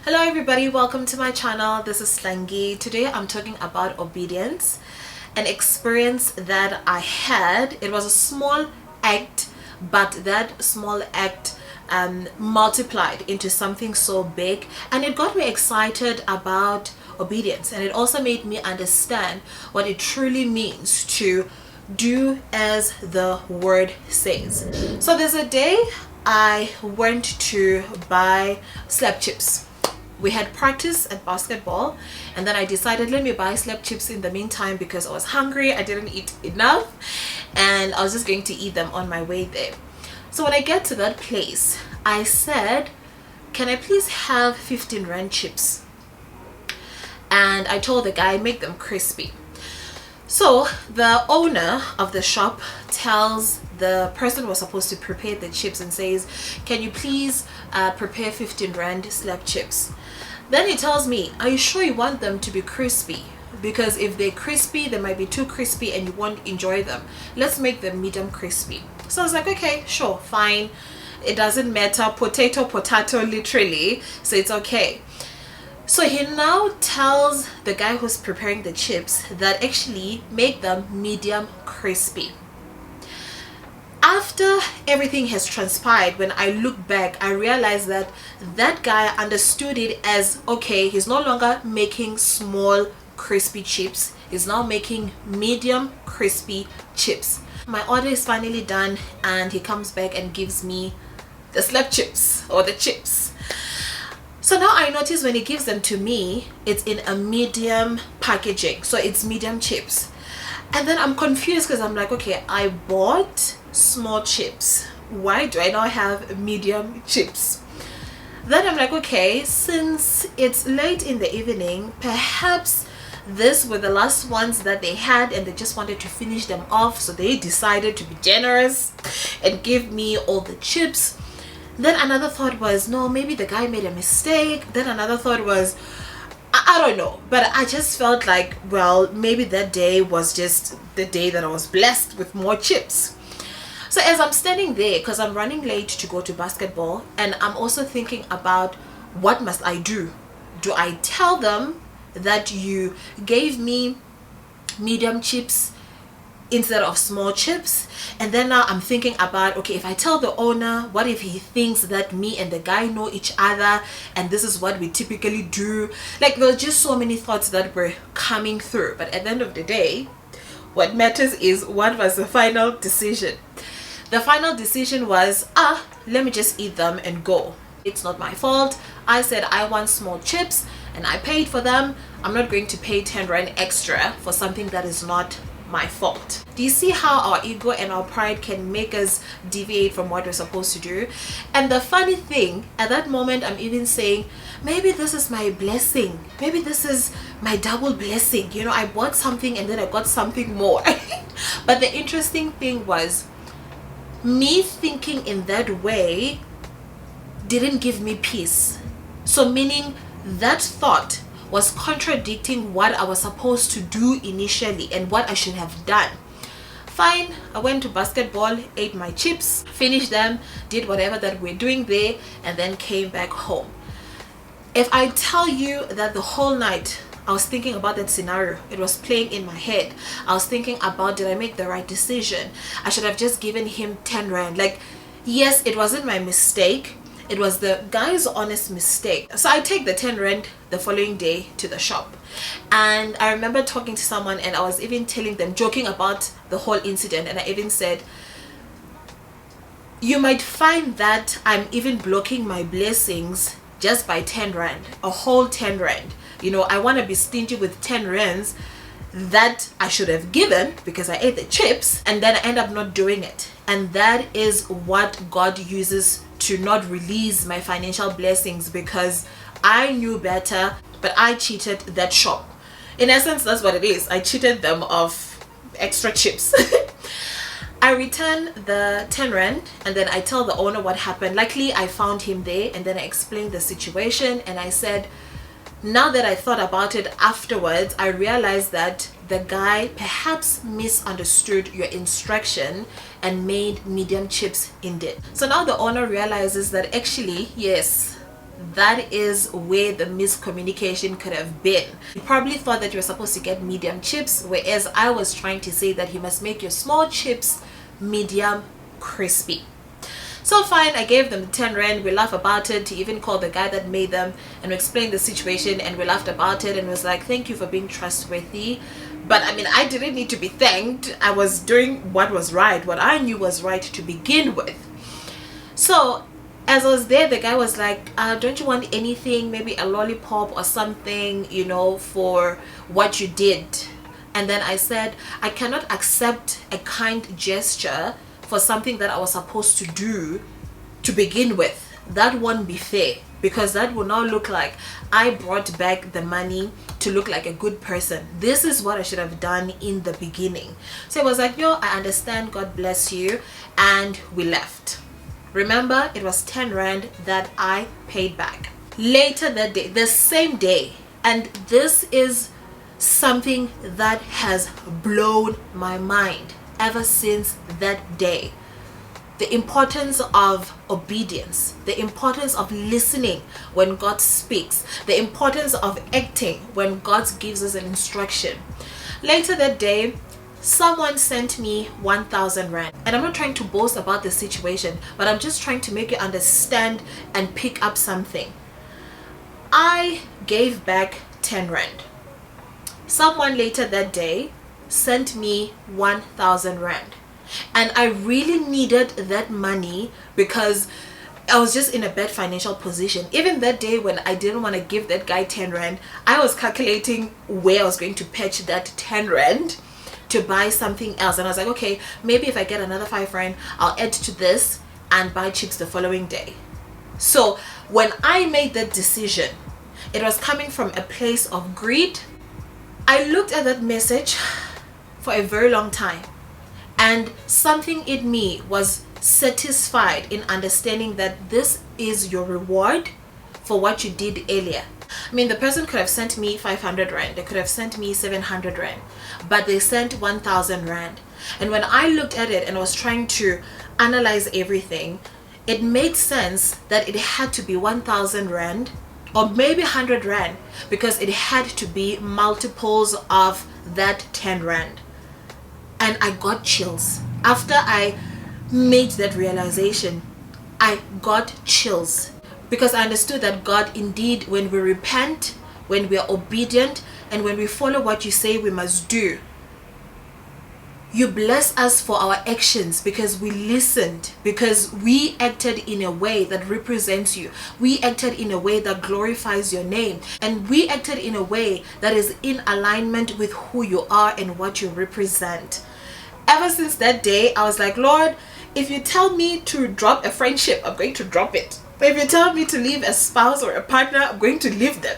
Hello everybody, welcome to my channel. This is Tlangi. Today I'm talking about obedience, an experience that I had. It was a small act, but that small act multiplied into something so big, and it got me excited about obedience, and it also made me understand what it truly means to do as the word says. So there's a day I went to buy slab chips. We had practice at basketball, and then I decided let me buy slab chips in the meantime because I was hungry. I didn't eat enough and I was just going to eat them on my way there. So when I get to that place, I said, can I please have 15 rand chips? And I told the guy, make them crispy. So the owner of the shop tells the person who was supposed to prepare the chips and says, can you please prepare 15 rand slab chips? Then he tells me, are you sure you want them to be crispy? Because if they're crispy, they might be too crispy and you won't enjoy them. Let's make them medium crispy. So I was like, okay, sure, fine. It doesn't matter, potato, literally, so it's okay. So he now tells the guy who's preparing the chips that actually make them medium crispy. After everything has transpired, when I look back, I realized that that guy understood it as, okay, he's no longer making small crispy chips, he's now making medium crispy chips. My order is finally done and he comes back and gives me the slab chips or the chips. So now I notice when he gives them to me, it's in a medium packaging, so it's medium chips. And then I'm confused because I'm like, okay, I bought small chips, why do I now have medium chips? Then I'm like, okay, since it's late in the evening, perhaps these were the last ones that they had and they just wanted to finish them off, so they decided to be generous and give me all the chips. Then another thought was, no, maybe the guy made a mistake. Then another thought was, I don't know, but I just felt like, well, maybe that day was just the day that I was blessed with more chips. So as I'm standing there, because I'm running late to go to basketball, and I'm also thinking about what must I do? Do I tell them that you gave me medium chips instead of small chips? And then now I'm thinking about, okay, if I tell the owner, what if he thinks that me and the guy know each other and this is what we typically do? Like, there were just so many thoughts that were coming through, but at the end of the day, what matters is what was the final decision. The final decision was, let me just eat them and go. It's not my fault. I said I want small chips and I paid for them. I'm not going to pay 10 rand extra for something that is not my fault. Do you see how our ego and our pride can make us deviate from what we're supposed to do? And the funny thing, at that moment I'm even saying, maybe this is my blessing, maybe this is my double blessing, you know, I bought something and then I got something more. But the interesting thing was, me thinking in that way didn't give me peace. So meaning that thought was contradicting what I was supposed to do initially and what I should have done. Fine, I went to basketball, ate my chips, finished them, did whatever that we're doing there, and then came back home. If I tell you that the whole night I was thinking about that scenario, it was playing in my head. I was thinking about, did I make the right decision? I should have just given him 10 rand. Like, yes, it wasn't my mistake, it was the guy's honest mistake. So I take the 10 rand the following day to the shop, and I remember talking to someone and I was even telling them, joking about the whole incident, and I even said, you might find that I'm even blocking my blessings just by 10 rand, a whole 10 rand. You know, I want to be stingy with 10 rands that I should have given because I ate the chips, and then I end up not doing it. And that is what God uses to not release my financial blessings, because I knew better, but I cheated that shop. In essence, that's what it is. I cheated them of extra chips. I return the 10 rand and then I tell the owner what happened. Luckily, I found him there, and then I explained the situation and I said, now that I thought about it afterwards, I realized that the guy perhaps misunderstood your instruction and made medium chips indeed. So now the owner realizes that actually, yes, that is where the miscommunication could have been. He probably thought that you were supposed to get medium chips, whereas I was trying to say that you must make your small chips medium crispy. So fine, I gave them 10 rand. We laughed about it. He even called the guy that made them and explained the situation, and we laughed about it and was like, thank you for being trustworthy. But I mean, I didn't need to be thanked. I was doing what was right, what I knew was right to begin with. So as I was there, the guy was like, don't you want anything, maybe a lollipop or something, you know, for what you did? And then I said, I cannot accept a kind gesture for something that I was supposed to do to begin with. That won't be fair, because that will now look like I brought back the money to look like a good person. This is what I should have done in the beginning. So it was like, yo, I understand, God bless you, and we left. Remember, it was 10 rand that I paid back. Later that day, the same day, and this is something that has blown my mind ever since that day. The importance of obedience, the importance of listening when God speaks, the importance of acting when God gives us an instruction. Later that day, someone sent me 1,000 rand. And I'm not trying to boast about the situation, but I'm just trying to make you understand and pick up something. I gave back 10 rand. Someone later that day sent me 1,000 rand, and I really needed that money because I was just in a bad financial position. Even that day when I didn't want to give that guy 10 rand, I was calculating where I was going to patch that 10 rand to buy something else, and I was like, okay, maybe if I get another 5 rand, I'll add to this and buy chips the following day. So when I made that decision, it was coming from a place of greed. I looked at that message for a very long time, and something in me was satisfied in understanding that this is your reward for what you did earlier. I mean, the person could have sent me 500 rand, they could have sent me 700 rand, but they sent 1,000 rand. And when I looked at it and was trying to analyze everything, it made sense that it had to be 1,000 rand or maybe 100 rand, because it had to be multiples of that 10 rand. And I got chills. After I made that realization, I got chills, because I understood that God, indeed, when we repent, when we are obedient, and when we follow what you say we must do, you bless us for our actions, because we listened, because we acted in a way that represents you. We acted in a way that glorifies your name, and we acted in a way that is in alignment with who you are and what you represent. Ever since that day, I was like, Lord, if you tell me to drop a friendship, I'm going to drop it. If you tell me to leave a spouse or a partner, I'm going to leave them,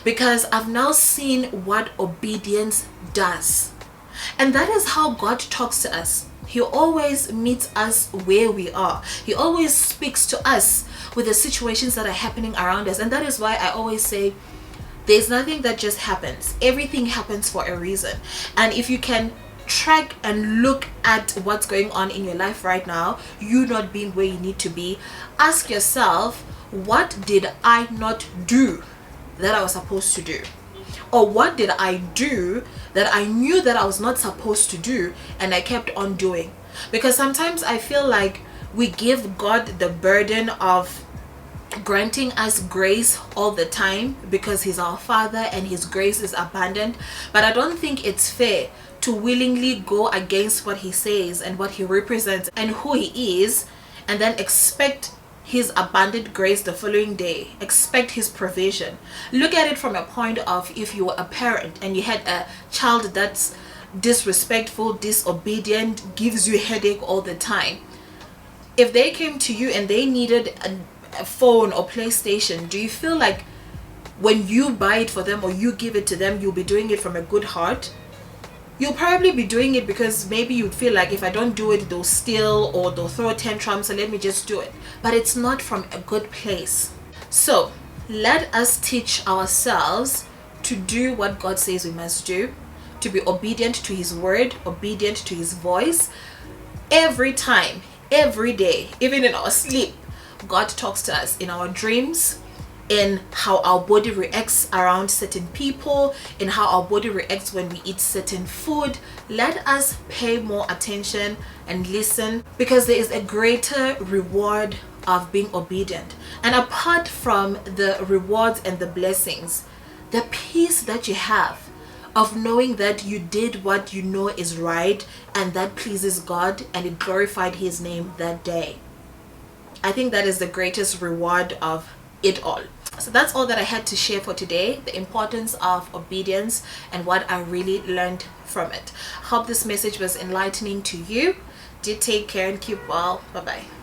because I've now seen what obedience does. And that is how God talks to us. He always meets us where we are. He always speaks to us with the situations that are happening around us. And that is why I always say, there's nothing that just happens. Everything happens for a reason. And if you can track and look at what's going on in your life right now, you not being where you need to be, ask yourself, what did I not do that I was supposed to do? Or what did I do that I knew that I was not supposed to do and I kept on doing? Because sometimes I feel like we give God the burden of granting us grace all the time because He's our Father and His grace is abundant. But I don't think it's fair to willingly go against what He says and what He represents and who He is, and then expect His abundant grace the following day, expect His provision. Look at it from a point of, if you were a parent and you had a child that's disrespectful, disobedient, gives you headache all the time. If they came to you and they needed a phone or PlayStation, do you feel like when you buy it for them or you give it to them, you'll be doing it from a good heart? You'll probably be doing it because maybe you'd feel like, if I don't do it, they'll steal or they'll throw tantrums, so let me just do it. But it's not from a good place. So let us teach ourselves to do what God says we must do, to be obedient to His word, obedient to His voice. Every time, every day, even in our sleep, God talks to us in our dreams, in how our body reacts around certain people, in how our body reacts when we eat certain food. Let us pay more attention and listen, because there is a greater reward of being obedient. And apart from the rewards and the blessings, the peace that you have of knowing that you did what you know is right and that pleases God and it glorified his name that day. I think that is the greatest reward of it all. So that's all that I had to share for today, the importance of obedience and what I really learned from it. Hope this message was enlightening to you. Do take care and keep well. Bye bye.